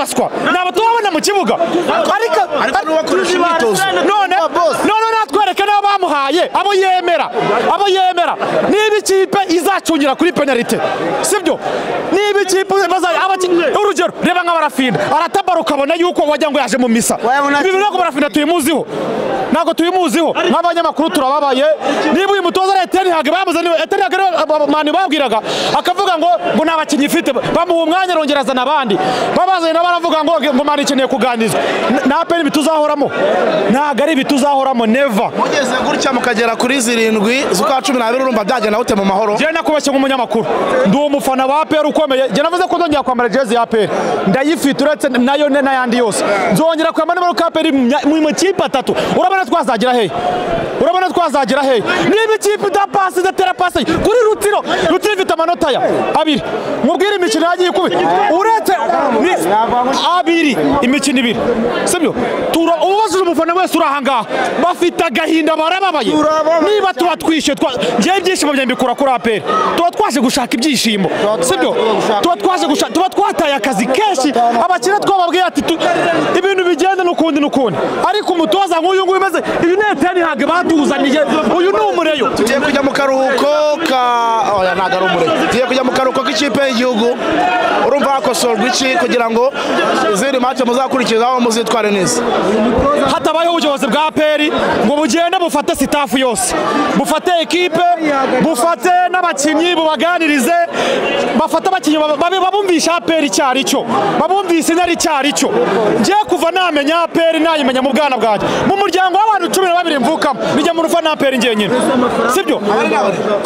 abaswa nabo tubabona mu kibuga ariko none natwereke nabo bamuhaye abo yemera niba ikipe izacungira kuri penalty sibyo niba ikipe urugero reba nka Barafinda aratabara ukabona yuko wajya ngo yaje mu misa ibi nako Barafinda tuyimuziho nako tuyimuziho nk'abanyamakuru turababaye niba uyu mutoza Etienne Hage bamuzanye Etienne Hage mani babwiraga akavuga ngo nabakinyi ifite bamuha umwanya rongereza nabandi babazanye nabaravuga ngo mani ikeneye kuganizwa na peni bituzahoramo ntago ari bituzahoramo never mugeze gutya mukagera kuri 7 z'ukwa 12 urumva byaje nawe te mu mahoro je nakubashye nk'umunyamakuru ndi umufana wa APR ukomeye je navuze ko ndongera kwambara jezi ya APR ndayifite uretse nayo n'ayandi yose nzongera kwambara nimero ka APR mu makipe atatu urabona twazagira he niba ikipe da pass da tera pass kuri rutiro ifite amanota ya abiri mubwire imikino yagiye kubi uretse abiri imikino ibiri sibyo ububazo umufana wese urahangaha bafite agahinda barababaye niba tuba twishe ngiye ibyishimo bya mbikura kuri APR tuba twaje gushaka ibyishimo sibyo tuba twataye akazi kenshi abakira twababwiye ati ibintu bigenda n'ukundi ariko umutoza nk'uyu nguyu meze ibi Etienne Hage baduzaniye uyu ni umureyo tugiye kujya mu karuhuko oya ntago ari umureyo tugiye kujya mu karuhuko k'ikipe y'igihugu urumva hakosorwa iki kugira ngo izindi match muzakurikizaho muzitware neza hatabayeho ubuyobozi bwa APR ngo bugende bufate staff yose bufate ekipe bufate n'abakinyi bubaganirize bafata abakinyi babumvisha APR icyari cyo babumvise nari icyari cyo ngiye kuva namenya APR nayimenya mu bwana bwaje mu muryango w'abantu 12 mvukamo bijya mu rufa na APR ngenyine sibyo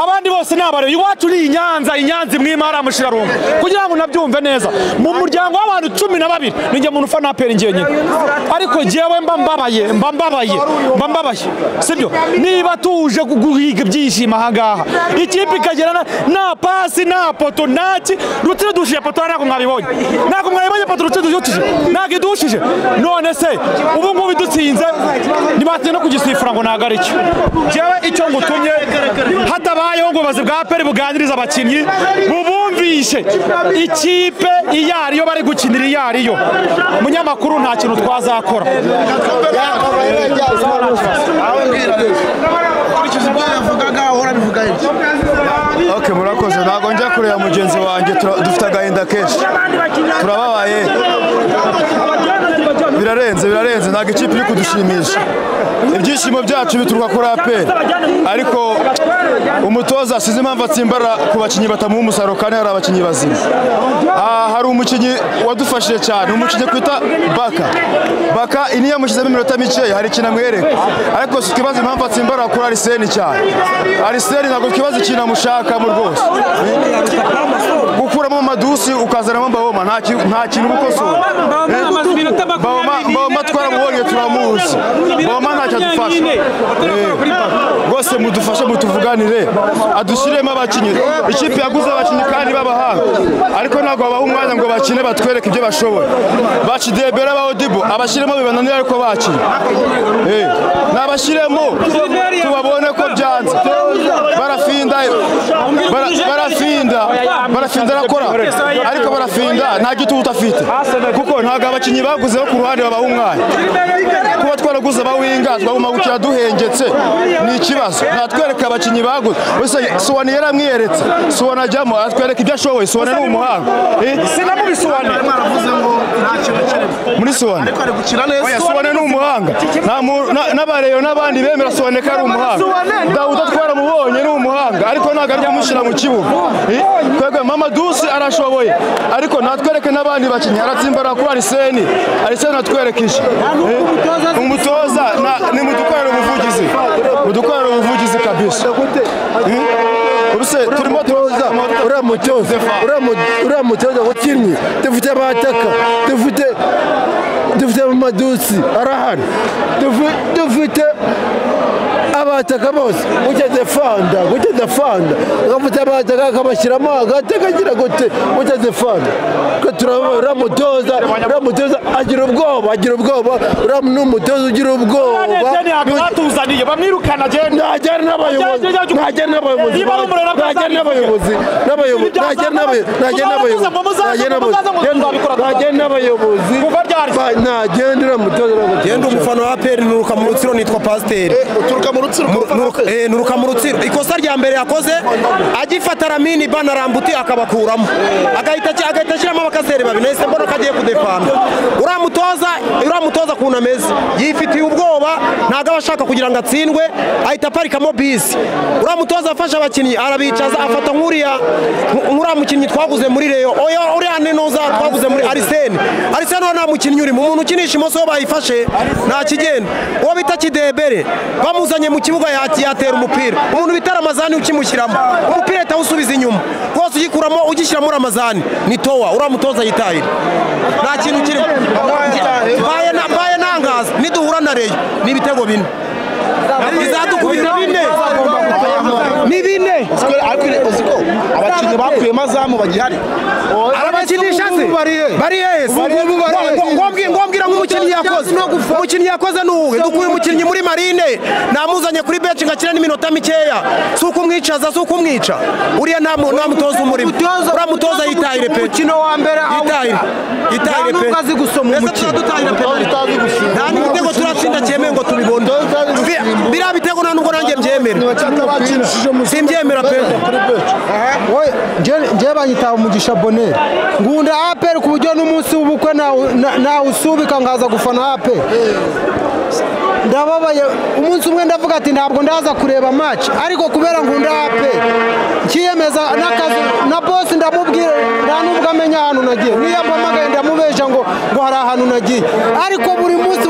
abandi bose nabare iwacu ni inyanza imwimara mushirarungu kugira ngo nabyumve neza mu muryango w'abantu 12 bijya mu rufa na APR ngenyine ariko jewe mbambabaye sibyo niba tuje guhiga byishima ahangaha ikipe ikagerana na pasi na poto naki rutire dushije poto nako mwabibonye poto rutire dushije nage dushije none se ubu ngubu dutsinze nibatse no kugisifura ngo nagarike jewe icyo ngutumye hatabayeho ngo bazi bwa APR buganiriza abakinyi bubumvishe ikipe iyariyo bari gukinira iyariyo munyamakuru nta kintu twazakora Okay, murakoze ntago njya kureba mugenzi wanjye dufite agahinda kenshi turababaye birarenze ntago ikipe iri kudushimisha ibyishimo byacu bituruka kuri APR ariko umutoza asize impamvu atsimbara ku bakinyi batamuha umusaruro kandi hari abakinyi bazima hari umukinyi wadufashije cyane umukinyi kwita Baka ini yamushyizemo iminota mike hari ikintu amwereka ariko tukibaza impamvu atsimbara kuri Arsene cyane Arsene ntabwo tukibaza ikintu amushaka mu rwose gukuramo Madusi ukazanamo Mbawoma nta kintu gukosora Mbawoma twaramubonye turamuzi Mbawoma ntacyo adufasha rwose mudufashe mutuvuganire adushyiremo abakinyi ikipe yaguze abakinyi kandi babahanga ariko ntabwo babaha umwanya ngo bakine batwereke ibyo bashoboye bakidebera Odibo abashyiremo bibananira ariko bakina nabashyiremo tubabone ko byanze barafinda arakora ariko barafinda nta gitutu afite kuko ntabwo abakinyi baguzeho ku ruhande babaha umwanya kuba twaraguze abawinga twagumagukira duhengetse ni ikibazo natwereka abakinyi baguze wese Suwani yaramwiyeretse Suwani ajyamo atwereka ibyo ashoboye Suwani ni umuhanga sinamubisuwane muri Suwani Suwani ni umuhanga n'abareyo n'abandi bemera Suwani ko ari umuhanga Dawuda twaramubonye ni umuhanga ariko ntabwo ari kumushyira mu kibuga twebwe Madusi arashoboye ariko natwereke n'abandi bakinyi aratsimbara kuri Arsene atwerekije umutoza ni mudukorera ubuvugizi kabisa ubuse turimo uramutoza wakinnyi dufite abataka dufite Madusi arahari dufite abataka bose ugeze fanda agafata abataka akabashyiramo hagati akagira gute ugeze fanda uramutoza agira ubwoba n'umutoza ugira ubwoba batuzaniye bamwirukana ntajyana n'abayobozi ntagendera mutoza genda umufana wa APR nuruka mu Rutsiro nitwa Pasiteri nuruka mu Rutsiro ikosa rya mbere yakoze agifata Ramini banarambuti akabakuramo agahita ashyiramo abakaseri babiri nahise mbona ko agiye kudefanda uramutoza kuntu ameze yifitiye ubwoba ntabwo aba ashaka kugira ngo atsindwe ahita aparikamo bisi uramutoza afasha abakinnyi arabicaza afata nk'uriya mukinnyi twaguze muri Reyo uriya nenoza twaguze muri Arsene nta mukinnyi urimo umuntu ukinisha imoso bayifashe nta kigenda uwo bita Kidebere bamuzanye mu kibuga yatera umupira umuntu bita Ramazani ukimushyiramo umupira ahita awusubiza inyuma rwose ugikuramo ugishyiramo Ramazani ni towa uramutoza yitahira nta kintu kirimo baye nangaza niduhura na Reyo ni ibitego bine izadukubita bine abakinnyi bakuyemo azamu bagihari arabakinisha se bari hehe ngombwira nk'umukinnyi yakoze nuwe dukuye umukinnyi muri Marine namuzanye kuri bench ngakina n'iminota mikeya si ukumwicaza si ukumwica uriya nta mutoza umurimo uramutoza yitahire pe umukino wa mbere yitahire pe azi gusoma umukino nta n'igitego turatsinda cyemeye ngo tubibone biriya bitego nta nubwo nanjye mbyemera simbyemera pe njye banyita Umugisha Bonheur ngunda APR ku buryo n'umunsi w'ubukwe nawusubika ngaza gufana APR ndababaye umunsi umwe ndavuga ati ntabwo ndaza kureba match ariko kubera ngunda APR nkiyemeza n'akazi na boss ndamubwira nta nubwo amenya ahantu nagiye niyo mpamagaye ndamubeja ngo hari ahantu nagiye ariko buri munsi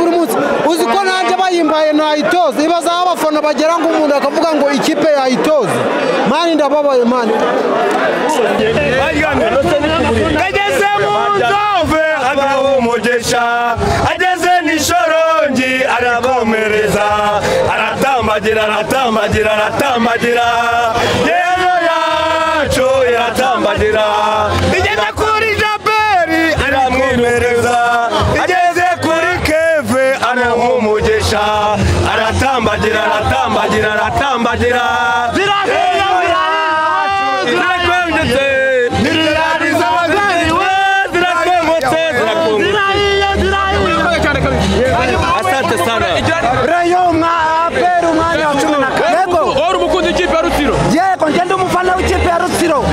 uzi ko nanjye bayimbaye nayitoza ibaza aho abafana bagera ngo umuntu akavuga ngo ikipe yayitoza mani ndababaye mani ageze mu nzove agaha umugisha ageze n'ishorongi arakomereza aratambagira yero yacu iratambagira igeze kuri Jaberi aramwemereza ageze kuri Keve anaha umugisha aratambagira asante sana Reyo APR umwanya wa 14 ori umukundi ikipe ya Rutsiro yego ngende umufana w'ikipe ya Rutsiro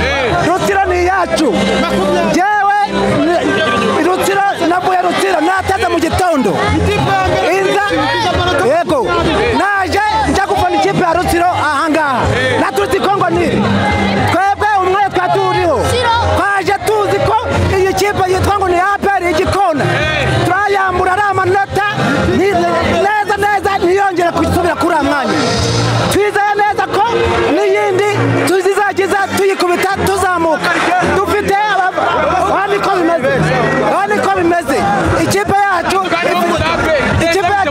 Rutsiro ni yacu jewe Rutsiro navuye Rutsiro nateze mu gitondo yego naje njya gufana ikipe ya Rutsiro ahangaha naturutse Kongo niri twebwe umwe twaturiho twaje tuzi ko iyi kipe yitwa ngo ni APR igikona turayambura ari amanota neza ntiyongere gusubira kuri mwanya twizeye neza ko n'iyindi tuzizagiza tuyikubita tuzamuka dufite niko bimeze ikipe yacu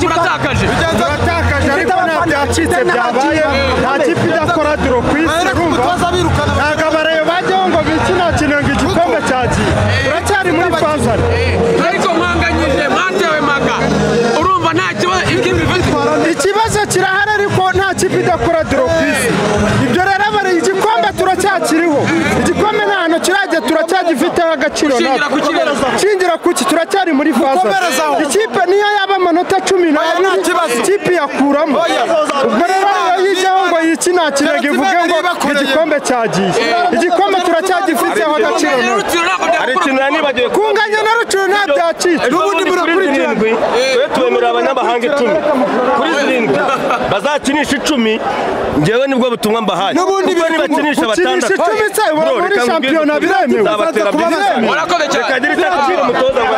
turatakaje ariko nta byacitse byabaye nta kipe idakora duro ku isi ntabwo abareba bajyaho ngo bikinakine ngo igikombe cyagiye turacyari muri fazari ariko mwanganyije mwatewe maga urumva nta ikibazo kirahari ariko nta kipe idakora duro ku isi ibyo rero bari igikombe turacyakiriho igikombe nta hantu kirajya turacyagifiteho agaciro shingira kuki turacyari muri fazari ikipe niyo yaba amanota 12 ikipe yakuramo ubwo rero yijyaho ngo yikinakine ivuge ngo igikombe cyagiye igikombe turacyagifiteho agaciro hari ikintu nibagiwe kunganya na Rutsiro nta byacitse n'ubundi murakurikirana twemera abanyamahanga 10 kuri 7 bazakinisha 10 ngewe nibwo butumwa mbahaye n'ubundi bakinisha batandatu muri shampiyona biremewe warakoze cyane umutoza ngo